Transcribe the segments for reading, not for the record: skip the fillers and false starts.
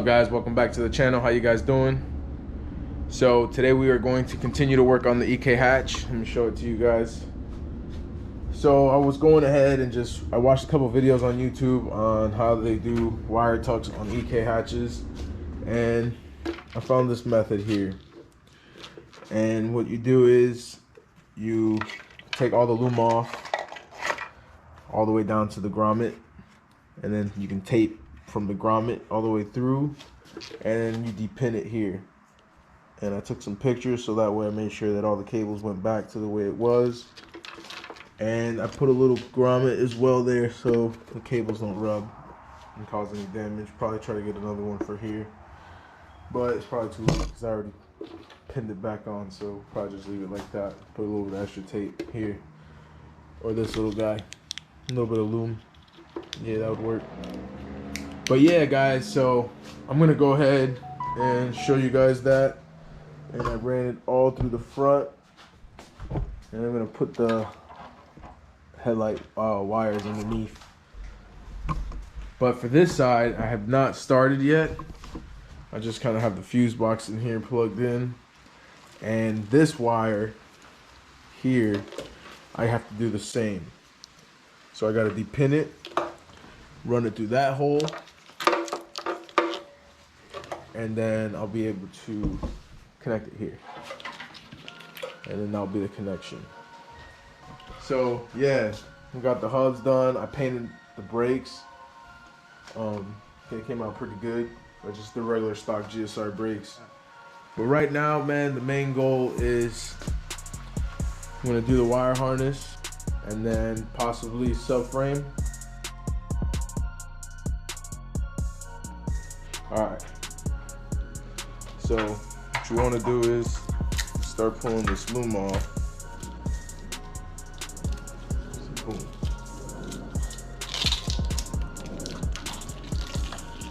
up, guys? Welcome back to the channel. How you guys doing? So today we are going to continue to work on the EK hatch. Let me show it to you guys. So I was going ahead and I watched a couple videos on YouTube on how they do wire tucks on EK hatches, and I found this method here. And what you do is you take all the loom off all the way down to the grommet, and then you can tape from the grommet all the way through, and then you depin it here. And I took some pictures so that way I made sure that all the cables went back to the way it was. And I put a little grommet as well there so the cables don't rub and cause any damage. Probably try to get another one for here, but it's probably too late because I already pinned it back on, so probably just leave it like that. Put a little bit of extra tape here, or this little guy, a little bit of loom. Yeah, that would work. But yeah, guys, so I'm gonna go ahead and show you guys that. And I ran it all through the front, and I'm gonna put the headlight wires underneath. But for this side, I have not started yet. I just kind of have the fuse box in here plugged in, and this wire here, I have to do the same. So I gotta depin it, run it through that hole, and then I'll be able to connect it here, and then that'll be the connection. So yeah, we got the hubs done. I painted the brakes. It came out pretty good, but just the regular stock GSR brakes. But right now, man, the main goal is I'm gonna do the wire harness and then possibly subframe. All right. So what you want to do is start pulling this loom off. Boom.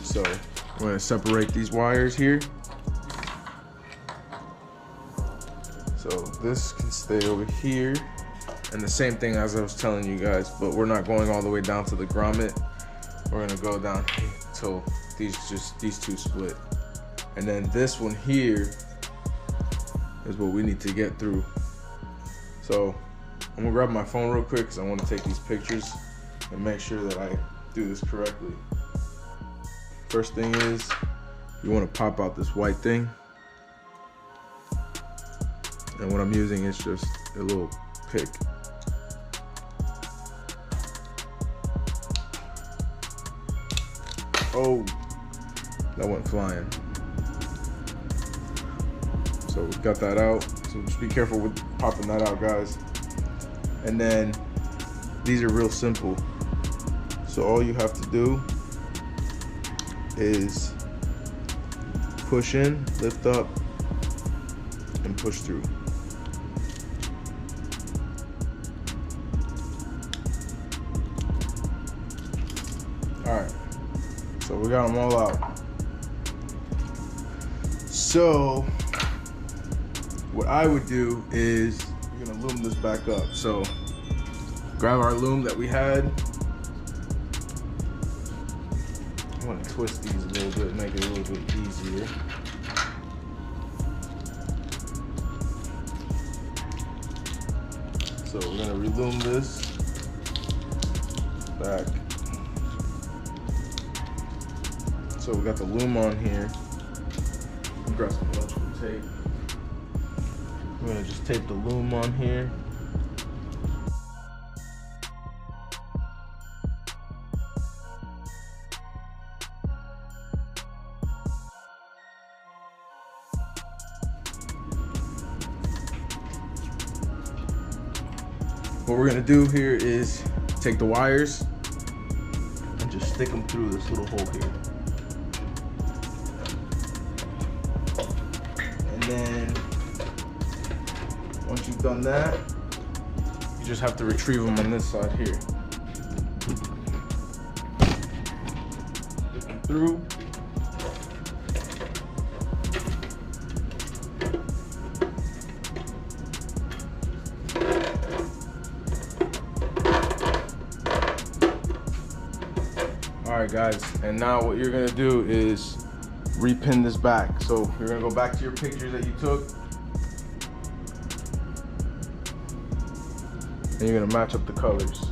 So I'm going to separate these wires here. So this can stay over here. And the same thing as I was telling you guys, but we're not going all the way down to the grommet. We're going to go down until these two split. And then this one here is what we need to get through. So I'm gonna grab my phone real quick because I want to take these pictures and make sure that I do this correctly. First thing is you want to pop out this white thing. And what I'm using is just a little pick. Oh, that went flying. So we got that out. So just be careful with popping that out, guys. And then these are real simple. So all you have to do is push in, lift up, and push through. All right. So we got them all out. So what I would do is we're gonna loom this back up. So grab our loom that we had. I want to twist these a little bit, make it a little bit easier. So we're gonna reloom this back. So we got the loom on here. Grab some electrical tape. I'm gonna just tape the loom on here. What we're gonna do here is take the wires and just stick them through this little hole here. And then once you've done that, you just have to retrieve them on this side here. Stick them through. All right, guys, and now what you're gonna do is repin this back. So you're gonna go back to your pictures that you took, and you're gonna match up the colors.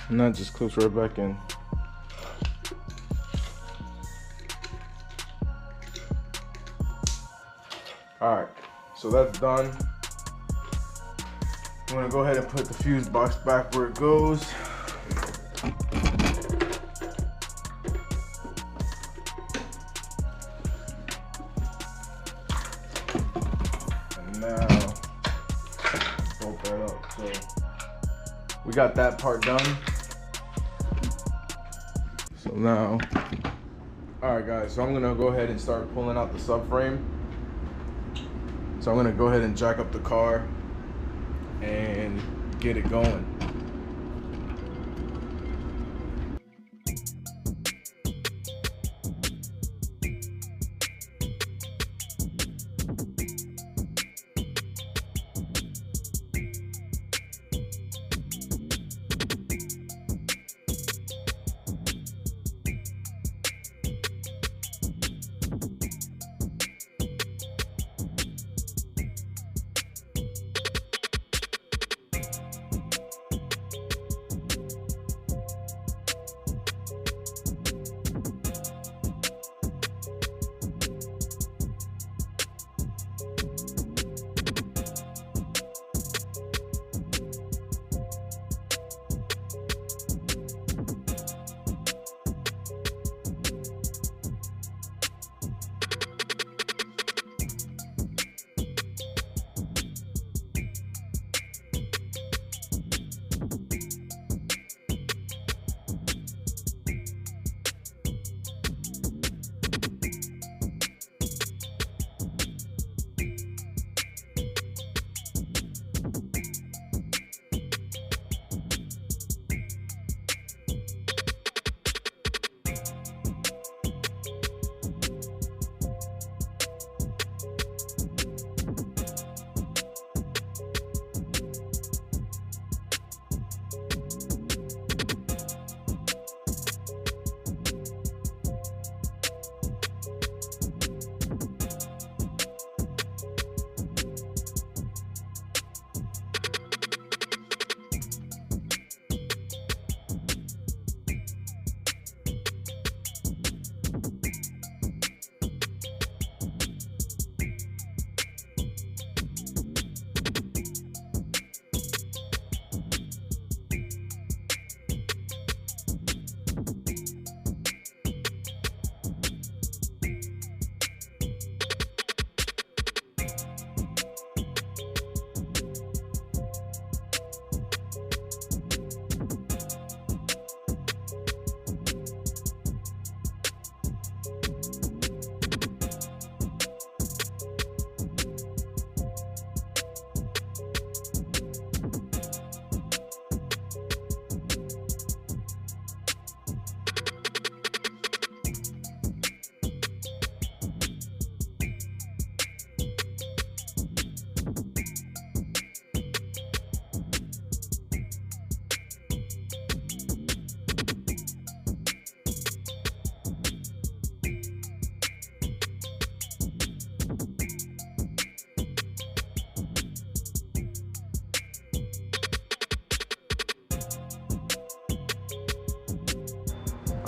And that just clips right back in. Alright, so that's done. I'm gonna go ahead and put the fuse box back where it goes. And now, bolt that up. So we got that part done. So now, all right guys, so I'm gonna go ahead and start pulling out the subframe. So I'm gonna go ahead and jack up the car and get it going.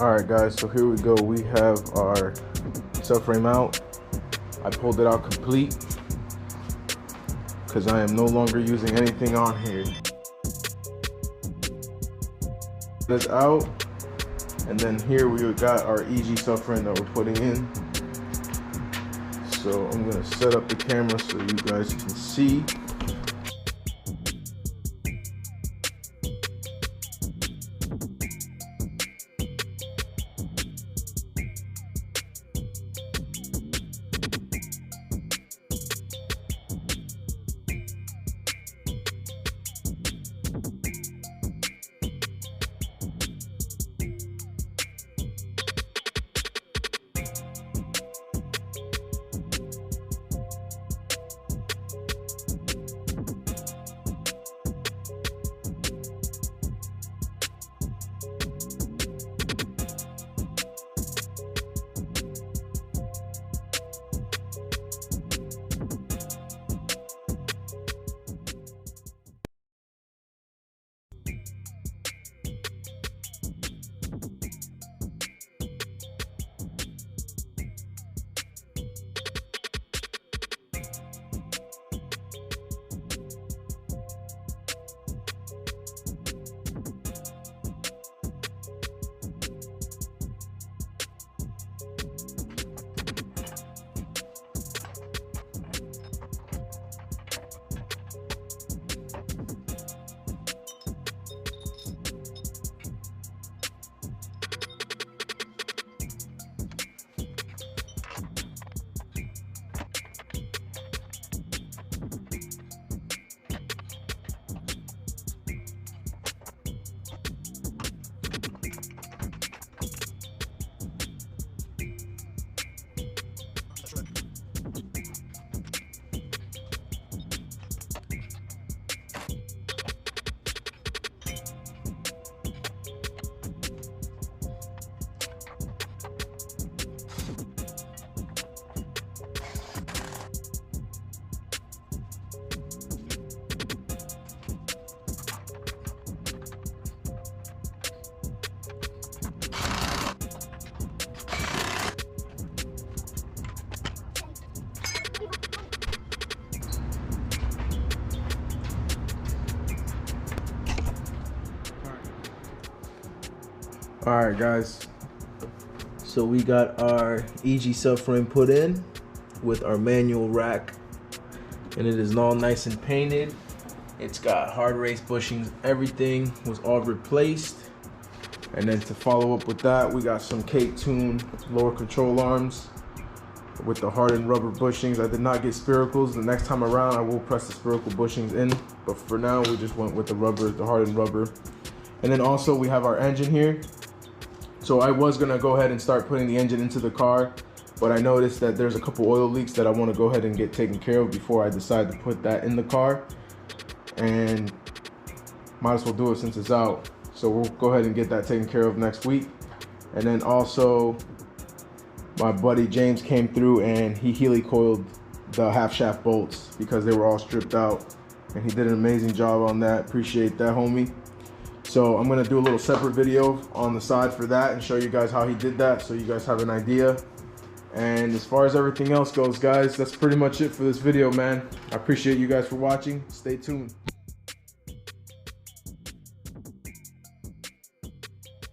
Alright guys, so here we go. We have our subframe out. I pulled it out complete because I am no longer using anything on here. That's out, and then here we got our EG subframe that we're putting in. So I'm gonna set up the camera so you guys can see. Alright guys, so we got our EG subframe put in with our manual rack, and it is all nice and painted. It's got hard race bushings, everything was all replaced. And then to follow up with that, we got some K20 lower control arms with the hardened rubber bushings. I did not get spiracles. The next time around I will press the spherical bushings in, but for now we just went with the rubber, the hardened rubber. And then also we have our engine here. So I was gonna go ahead and start putting the engine into the car, but I noticed that there's a couple oil leaks that I want to go ahead and get taken care of before I decide to put that in the car. And might as well do it since it's out. So we'll go ahead and get that taken care of next week. And then also my buddy James came through and he helicoiled the half shaft bolts because they were all stripped out, and he did an amazing job on that. Appreciate that, homie. So I'm gonna do a little separate video on the side for that and show you guys how he did that, so you guys have an idea. And as far as everything else goes, guys, that's pretty much it for this video, man. I appreciate you guys for watching. Stay tuned.